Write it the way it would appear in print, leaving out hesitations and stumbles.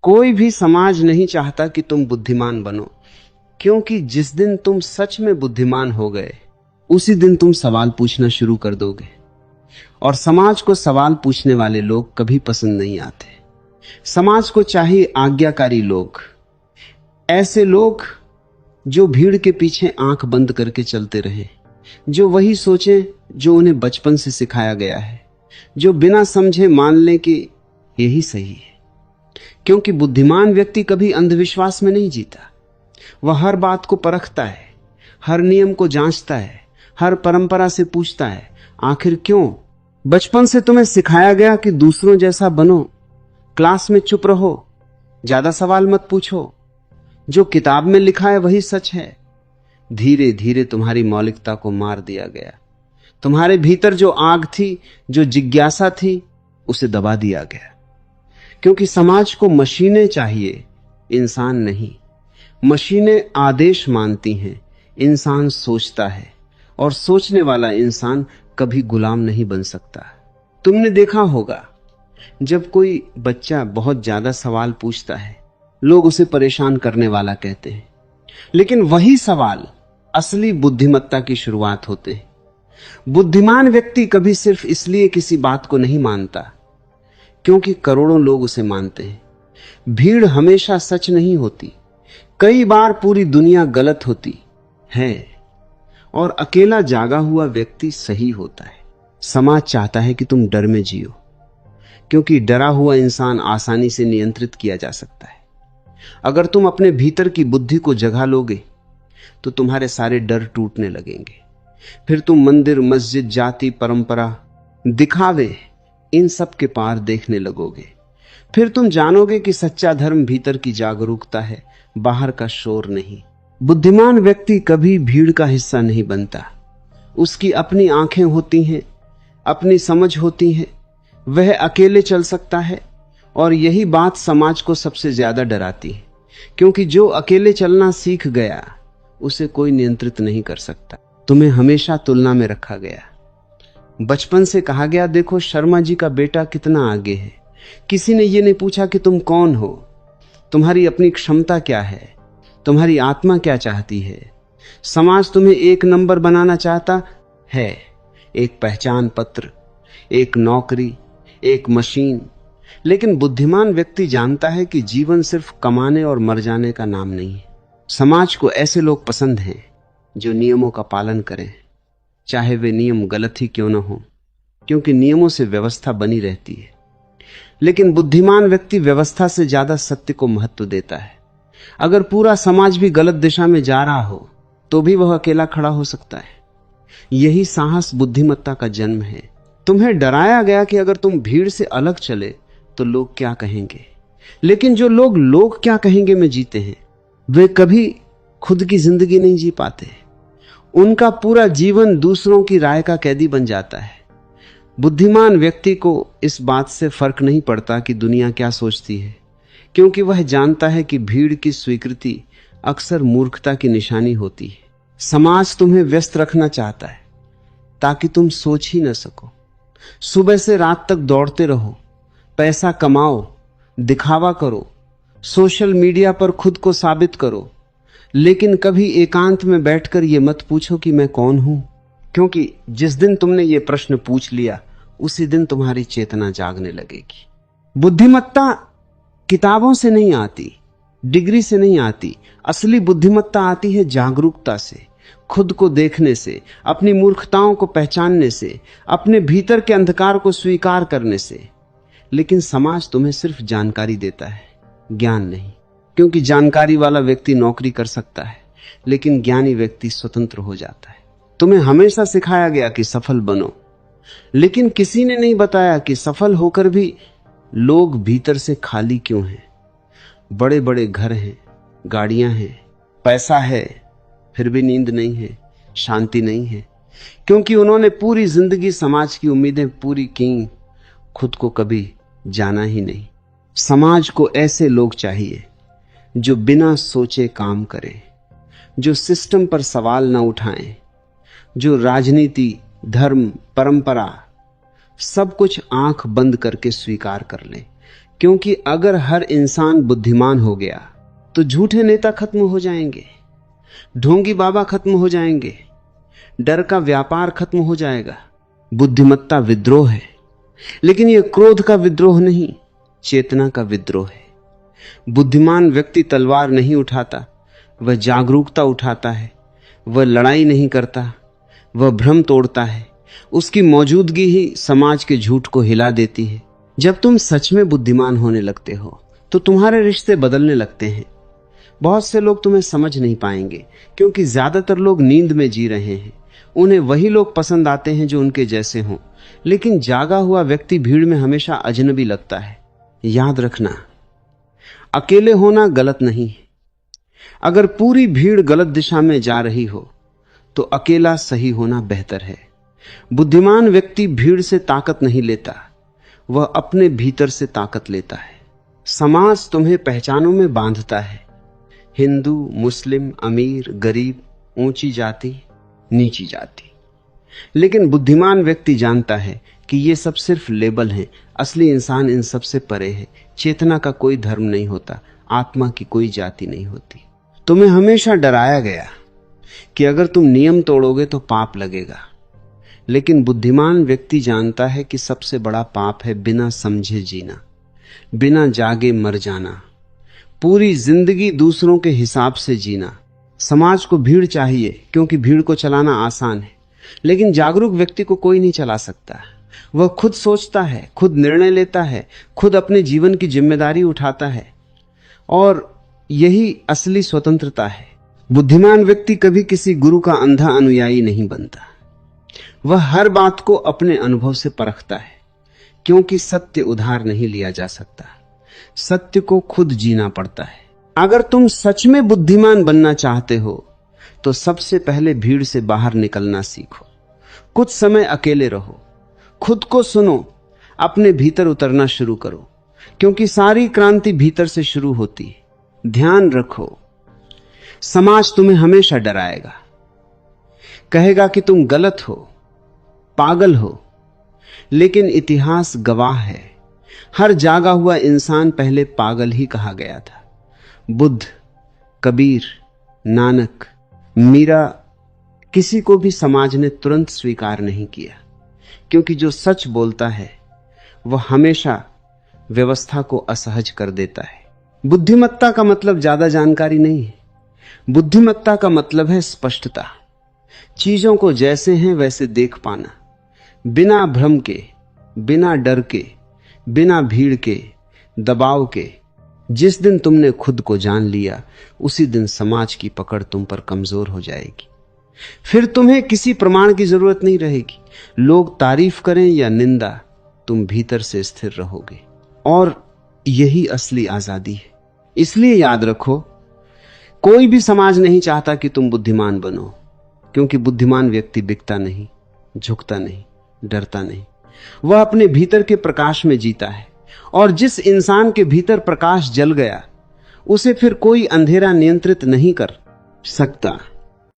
कोई भी समाज नहीं चाहता कि तुम बुद्धिमान बनो, क्योंकि जिस दिन तुम सच में बुद्धिमान हो गए उसी दिन तुम सवाल पूछना शुरू कर दोगे, और समाज को सवाल पूछने वाले लोग कभी पसंद नहीं आते। समाज को चाहिए आज्ञाकारी लोग, ऐसे लोग जो भीड़ के पीछे आंख बंद करके चलते रहें, जो वही सोचें जो उन्हें बचपन से सिखाया गया है, जो बिना समझे मान लें कि यही सही है। क्योंकि बुद्धिमान व्यक्ति कभी अंधविश्वास में नहीं जीता। वह हर बात को परखता है, हर नियम को जांचता है, हर परंपरा से पूछता है आखिर क्यों। बचपन से तुम्हें सिखाया गया कि दूसरों जैसा बनो, क्लास में चुप रहो, ज्यादा सवाल मत पूछो, जो किताब में लिखा है वही सच है। धीरे धीरे तुम्हारी मौलिकता को मार दिया गया। तुम्हारे भीतर जो आग थी, जो जिज्ञासा थी, उसे दबा दिया गया। क्योंकि समाज को मशीनें चाहिए, इंसान नहीं। मशीनें आदेश मानती हैं, इंसान सोचता है, और सोचने वाला इंसान कभी गुलाम नहीं बन सकता। तुमने देखा होगा जब कोई बच्चा बहुत ज्यादा सवाल पूछता है, लोग उसे परेशान करने वाला कहते हैं, लेकिन वही सवाल असली बुद्धिमत्ता की शुरुआत होते हैं। बुद्धिमान व्यक्ति कभी सिर्फ इसलिए किसी बात को नहीं मानता क्योंकि करोड़ों लोग उसे मानते हैं। भीड़ हमेशा सच नहीं होती, कई बार पूरी दुनिया गलत होती है, और अकेला जागा हुआ व्यक्ति सही होता है। समाज चाहता है कि तुम डर में जियो, क्योंकि डरा हुआ इंसान आसानी से नियंत्रित किया जा सकता है। अगर तुम अपने भीतर की बुद्धि को जगा लोगे तो तुम्हारे सारे डर टूटने लगेंगे। फिर तुम मंदिर, मस्जिद, जाति, परंपरा, दिखावे, इन सब के पार देखने लगोगे। फिर तुम जानोगे कि सच्चा धर्म भीतर की जागरूकता है, बाहर का शोर नहीं। बुद्धिमान व्यक्ति कभी भीड़ का हिस्सा नहीं बनता। उसकी अपनी आंखें होती हैं, अपनी समझ होती है, वह अकेले चल सकता है। और यही बात समाज को सबसे ज्यादा डराती है, क्योंकि जो अकेले चलना सीख गया उसे कोई नियंत्रित नहीं कर सकता। तुम्हें हमेशा तुलना में रखा गया। बचपन से कहा गया, देखो शर्मा जी का बेटा कितना आगे है। किसी ने यह नहीं पूछा कि तुम कौन हो, तुम्हारी अपनी क्षमता क्या है, तुम्हारी आत्मा क्या चाहती है। समाज तुम्हें एक नंबर बनाना चाहता है, एक पहचान पत्र, एक नौकरी, एक मशीन। लेकिन बुद्धिमान व्यक्ति जानता है कि जीवन सिर्फ कमाने और मर जाने का नाम नहीं है। समाज को ऐसे लोग पसंद हैं जो नियमों का पालन करें, चाहे वे नियम गलत ही क्यों न हो, क्योंकि नियमों से व्यवस्था बनी रहती है। लेकिन बुद्धिमान व्यक्ति व्यवस्था से ज्यादा सत्य को महत्व देता है। अगर पूरा समाज भी गलत दिशा में जा रहा हो तो भी वह अकेला खड़ा हो सकता है। यही साहस बुद्धिमत्ता का जन्म है। तुम्हें डराया गया कि अगर तुम भीड़ से अलग चले तो लोग क्या कहेंगे, लेकिन जो लोग क्या कहेंगे में जीते हैं, वे कभी खुद की जिंदगी नहीं जी पाते। उनका पूरा जीवन दूसरों की राय का कैदी बन जाता है। बुद्धिमान व्यक्ति को इस बात से फर्क नहीं पड़ता कि दुनिया क्या सोचती है, क्योंकि वह जानता है कि भीड़ की स्वीकृति अक्सर मूर्खता की निशानी होती है। समाज तुम्हें व्यस्त रखना चाहता है ताकि तुम सोच ही न सको। सुबह से रात तक दौड़ते रहो, पैसा कमाओ, दिखावा करो, सोशल मीडिया पर खुद को साबित करो, लेकिन कभी एकांत में बैठकर यह मत पूछो कि मैं कौन हूं। क्योंकि जिस दिन तुमने ये प्रश्न पूछ लिया उसी दिन तुम्हारी चेतना जागने लगेगी। बुद्धिमत्ता किताबों से नहीं आती, डिग्री से नहीं आती। असली बुद्धिमत्ता आती है जागरूकता से, खुद को देखने से, अपनी मूर्खताओं को पहचानने से, अपने भीतर के अंधकार को स्वीकार करने से। लेकिन समाज तुम्हें सिर्फ जानकारी देता है, ज्ञान नहीं। क्योंकि जानकारी वाला व्यक्ति नौकरी कर सकता है, लेकिन ज्ञानी व्यक्ति स्वतंत्र हो जाता है। तुम्हें हमेशा सिखाया गया कि सफल बनो, लेकिन किसी ने नहीं बताया कि सफल होकर भी लोग भीतर से खाली क्यों हैं। बड़े बड़े घर हैं, गाड़ियां हैं, पैसा है, फिर भी नींद नहीं है, शांति नहीं है, क्योंकि उन्होंने पूरी जिंदगी समाज की उम्मीदें पूरी की, खुद को कभी जाना ही नहीं। समाज को ऐसे लोग चाहिए जो बिना सोचे काम करें, जो सिस्टम पर सवाल न उठाएं, जो राजनीति, धर्म, परंपरा सब कुछ आंख बंद करके स्वीकार कर लें, क्योंकि अगर हर इंसान बुद्धिमान हो गया तो झूठे नेता खत्म हो जाएंगे, ढोंगी बाबा खत्म हो जाएंगे, डर का व्यापार खत्म हो जाएगा। बुद्धिमत्ता विद्रोह है, लेकिन यह क्रोध का विद्रोह नहीं, चेतना का विद्रोह है। बुद्धिमान व्यक्ति तलवार नहीं उठाता, वह जागरूकता उठाता है। वह लड़ाई नहीं करता, वह भ्रम तोड़ता है। उसकी मौजूदगी ही समाज के झूठ को हिला देती है। जब तुम सच में बुद्धिमान होने लगते हो तो तुम्हारे रिश्ते बदलने लगते हैं। बहुत से लोग तुम्हें समझ नहीं पाएंगे, क्योंकि ज्यादातर लोग नींद में जी रहे हैं। उन्हें वही लोग पसंद आते हैं जो उनके जैसे हों, लेकिन जागा हुआ व्यक्ति भीड़ में हमेशा अजनबी लगता है। याद रखना, अकेले होना गलत नहीं है। अगर पूरी भीड़ गलत दिशा में जा रही हो तो अकेला सही होना बेहतर है। बुद्धिमान व्यक्ति भीड़ से ताकत नहीं लेता, वह अपने भीतर से ताकत लेता है। समाज तुम्हें पहचानों में बांधता है, हिंदू, मुस्लिम, अमीर, गरीब, ऊंची जाति, नीची जाति। लेकिन बुद्धिमान व्यक्ति जानता है कि ये सब सिर्फ लेबल हैं। असली इंसान इन सब से परे है। चेतना का कोई धर्म नहीं होता, आत्मा की कोई जाति नहीं होती। तुम्हें हमेशा डराया गया कि अगर तुम नियम तोड़ोगे तो पाप लगेगा, लेकिन बुद्धिमान व्यक्ति जानता है कि सबसे बड़ा पाप है बिना समझे जीना, बिना जागे मर जाना, पूरी जिंदगी दूसरों के हिसाब से जीना। समाज को भीड़ चाहिए क्योंकि भीड़ को चलाना आसान है, लेकिन जागरूक व्यक्ति को कोई नहीं चला सकता। वह खुद सोचता है, खुद निर्णय लेता है, खुद अपने जीवन की जिम्मेदारी उठाता है, और यही असली स्वतंत्रता है। बुद्धिमान व्यक्ति कभी किसी गुरु का अंधा अनुयायी नहीं बनता। वह हर बात को अपने अनुभव से परखता है, क्योंकि सत्य उधार नहीं लिया जा सकता। सत्य को खुद जीना पड़ता है। अगर तुम सच में बुद्धिमान बनना चाहते हो तो सबसे पहले भीड़ से बाहर निकलना सीखो। कुछ समय अकेले रहो, खुद को सुनो, अपने भीतर उतरना शुरू करो, क्योंकि सारी क्रांति भीतर से शुरू होती है। ध्यान रखो, समाज तुम्हें हमेशा डराएगा, कहेगा कि तुम गलत हो, पागल हो, लेकिन इतिहास गवाह है, हर जागा हुआ इंसान पहले पागल ही कहा गया था। बुद्ध, कबीर, नानक, मीरा, किसी को भी समाज ने तुरंत स्वीकार नहीं किया, क्योंकि जो सच बोलता है वह हमेशा व्यवस्था को असहज कर देता है। बुद्धिमत्ता का मतलब ज्यादा जानकारी नहीं है। बुद्धिमत्ता का मतलब है स्पष्टता, चीजों को जैसे हैं वैसे देख पाना, बिना भ्रम के, बिना डर के, बिना भीड़ के, दबाव के। जिस दिन तुमने खुद को जान लिया, उसी दिन समाज की पकड़ तुम पर कमजोर हो जाएगी। फिर तुम्हें किसी प्रमाण की जरूरत नहीं रहेगी। लोग तारीफ करें या निंदा, तुम भीतर से स्थिर रहोगे, और यही असली आजादी है। इसलिए याद रखो, कोई भी समाज नहीं चाहता कि तुम बुद्धिमान बनो, क्योंकि बुद्धिमान व्यक्ति बिकता नहीं, झुकता नहीं, डरता नहीं। वह अपने भीतर के प्रकाश में जीता है, और जिस इंसान के भीतर प्रकाश जल गया, उसे फिर कोई अंधेरा नियंत्रित नहीं कर सकता।